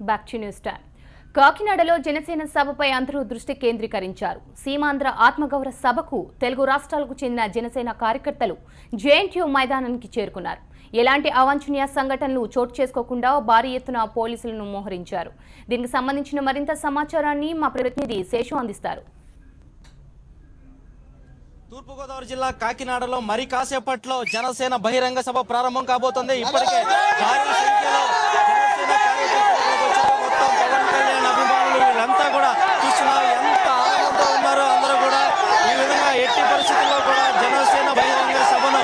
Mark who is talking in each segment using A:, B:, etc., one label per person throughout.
A: Back to news time. కాకినాడలో జనసేన సభపై అందరూ దృష్టి కేంద్రీకరించారు. సీమాంధ్ర ఆత్మగౌరవ సభకు తెలుగు రాష్ట్రాలకు చెందిన జనసేన కార్యకర్తలు జేఎన్టీయూ మైదానానికి చేరుకున్నారు. ఎలాంటి అవాంఛనీయ సంఘటనలు చోటు చేసుకోకుండా భారీ ఎత్తున పోలీసులను మోహరించారు. దీనికి సంబంధించిన మరింత సమాచారాన్ని మా ప్రతినిధి శేషు అందిస్తారు.
B: తూర్పుగోదావరి జిల్లా కాకినాడలో మరి కాసేపట్లో జనసేన బహిరంగ సభ ప్రారంభం కాబోతుంది. ఇప్పటికే భారీ సంఖ్యలో జనసేన కార్యకర్తలు వచ్చారు. మొత్తం పవన్ కళ్యాణ్ అభిమానులు వీళ్ళంతా కూడా చూస్తున్నారు, ఎంత ఆనందంతో ఉన్నారో. అందరూ కూడా ఈ విధంగా ఎట్టి పరిస్థితుల్లో కూడా జనసేన బహిరంగ సభను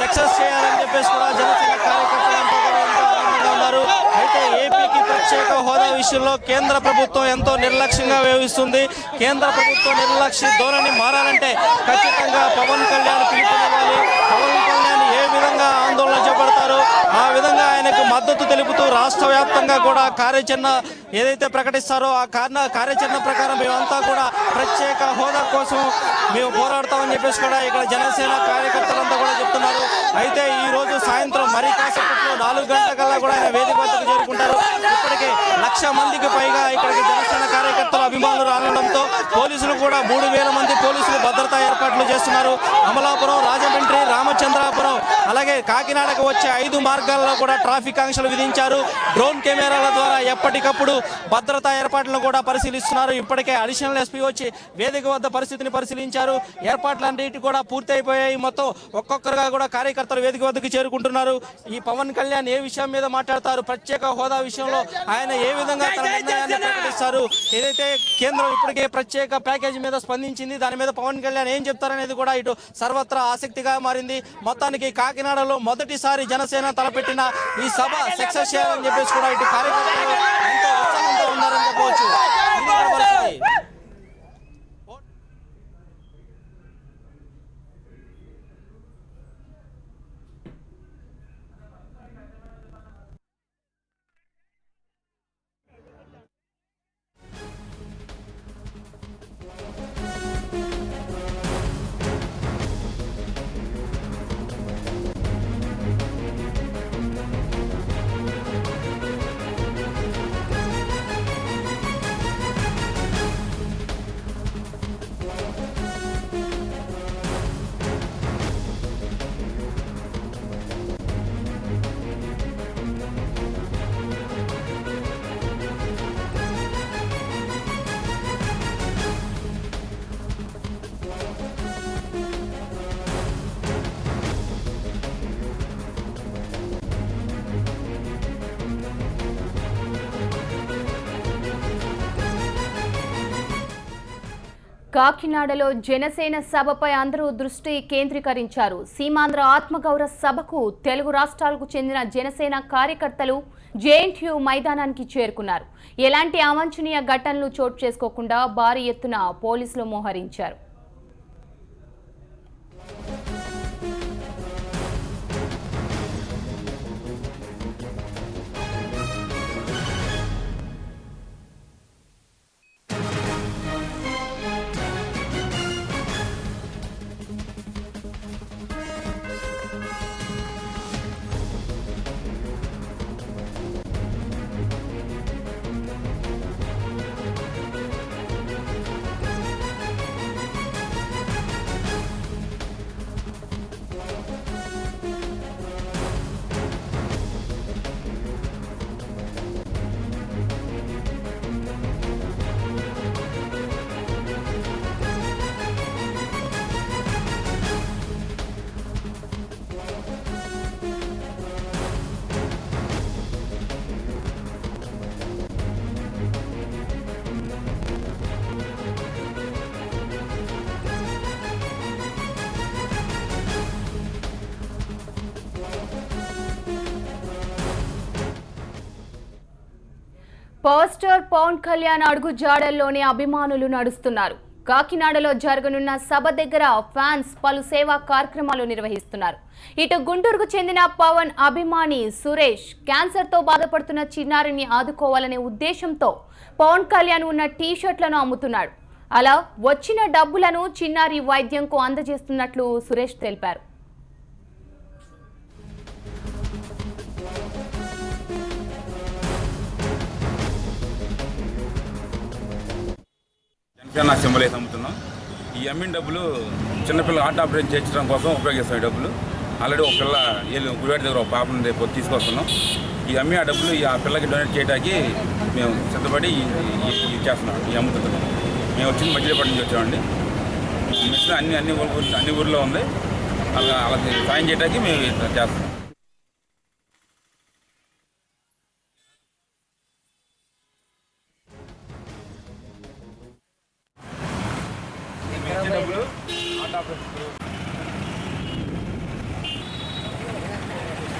B: సక్సెస్ చేయాలని చెప్పేసి కూడా జనసేన కార్యకర్తలంతా కూడా ఎంతో ఆనందంగా ఉన్నారు. అయితే ఏపీకి ప్రత్యేక హోదా విషయంలో కేంద్ర ప్రభుత్వం ఎంతో నిర్లక్ష్యంగా వ్యవహరిస్తుంది. కేంద్ర ప్రభుత్వం నిర్లక్ష్య ధోరణి మారాలంటే ఖచ్చితంగా పవన్ కళ్యాణ్ పిలుపునివ్వాలి. పవన్ కళ్యాణ్ ఏ విధంగా ఆందోళన చేపడతారో ఆ విధంగా ఆయనకు మద్దతు తెలుపుతూ రాష్ట్ర వ్యాప్తంగా కూడా కార్యాచరణ ఏదైతే ప్రకటిస్తారో ఆ కార్యాచరణ ప్రకారం మేమంతా కూడా ప్రత్యేక హోదా కోసం మేము పోరాడతామని చెప్పేసి కూడా ఇక్కడ జనసేన కార్యకర్తలంతా కూడా చెప్తున్నారు. అయితే ఈ రోజు సాయంత్రం మరి కాసేపట్లో 4 గంటలకల్లా కూడా ఆయన వేదిక వద్దకు చేరుకుంటారు. ఇప్పటికే 1,00,000 మందికి పైగా ఇక్కడికి జనసేన కార్యకర్తల అభిమానులు రావడంతో పోలీసులు కూడా 3,000 మంది పోలీసులు భద్రతా ఏర్పాట్లు చేస్తున్నారు. అమలాపురం, రాజమండ్రి, రామచంద్రాపురం అలాగే కాకినాడకు వచ్చే 5 మార్గాల్లో కూడా ట్రాఫిక్ ఆంక్షలు విధించారు. డ్రోన్ కెమెరాల ద్వారా ఎప్పటికప్పుడు భద్రతా ఏర్పాట్లను కూడా పరిశీలిస్తున్నారు. ఇప్పటికే అడిషనల్ ఎస్పీ వచ్చి వేదిక వద్ద పరిస్థితిని పరిశీలించారు. ఏర్పాట్లన్నిటి కూడా పూర్తి అయిపోయాయి. మొత్తం ఒక్కొక్కరుగా కూడా కార్యకర్తలు వేదిక వద్దకు చేరుకుంటున్నారు. ఈ పవన్ కళ్యాణ్ ఏ విషయం మీద మాట్లాడతారు, ప్రత్యేక హోదా విషయంలో ఆయన ఏ విధంగా తన నిర్ణయాన్ని ప్రకటిస్తారు, ఏదైతే కేంద్రం ఇప్పటికే ప్రత్యేక ప్యాకేజీ మీద స్పందించింది దాని మీద పవన్ కళ్యాణ్ ఏం చెప్తారనేది కూడా ఇటు సర్వత్రా ఆసక్తిగా మారింది. మొత్తానికి కాకినాడలో మొదటిసారి జనసేన తలపెట్టిన ఈ సభ సక్సెస్ చేయాలని చెప్పేసి కూడా ఇటు కార్యకర్తలు ఎంతో ఉత్సాహంతో ఉన్నారని చెప్పవచ్చు.
A: కాకినాడలో జనసేన సభపై అందరూ దృష్టి కేంద్రీకరించారు. సీమాంధ్ర ఆత్మగౌరవ సభకు తెలుగు రాష్ట్రాలకు చెందిన జనసేన కార్యకర్తలు జేఎన్టీయూ మైదానానికి చేరుకున్నారు. ఎలాంటి అవాంఛనీయ ఘటనలు చోటు చేసుకోకుండా భారీ ఎత్తున పోలీసులు మోహరించారు. పవర్ స్టార్ పవన్ కళ్యాణ్ అడుగు జాడల్లోనే అభిమానులు నడుస్తున్నారు. కాకినాడలో జరగనున్న సభ దగ్గర ఫ్యాన్స్ పలు సేవా కార్యక్రమాలు నిర్వహిస్తున్నారు. ఇటు గుంటూరుకు చెందిన పవన్ అభిమాని సురేష్ క్యాన్సర్తో బాధపడుతున్న చిన్నారిని ఆదుకోవాలనే ఉద్దేశంతో పవన్ కళ్యాణ్ ఉన్న టీ-షర్ట్లను అమ్ముతున్నాడు. అలా వచ్చిన డబ్బులను చిన్నారి వైద్యంకు అందజేస్తున్నట్లు సురేష్ తెలిపారు.
C: నా సింబల్ వేసి అమ్ముతున్నాం. ఈ అమ్మిన డబ్బులు చిన్నపిల్లలు హార్ట్ ఆపరేషన్ చేయించడం కోసం ఉపయోగిస్తాం. ఈ డబ్బులు ఆల్రెడీ ఒక పిల్ల గుడివాడి దగ్గర ఒక పాపను రేపు తీసుకొస్తున్నాం. ఈ అమ్మి ఆ డబ్బులు ఆ పిల్లకి డొనేట్ చేయడానికి మేము సిద్ధపడి చేస్తున్నాం. ఈ అమ్ముతున్నాం. మేము వచ్చింది మధ్యపట్నం నుంచి వచ్చామండి. మిషన్ అన్ని ఊర్లో ఉంది. వాళ్ళకి సాయం చేయడానికి మేము చేస్తున్నాం. డబ్బులు హార్ట్ ఆపరేషన్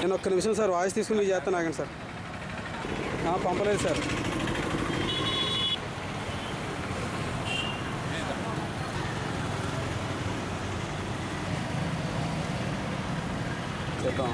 D: నేను ఒక్క నిమిషం సార్ వాయిస్ తీసుకుని చేస్తాను ఆగండి సార్. పంపలేదు సార్. చెప్తాం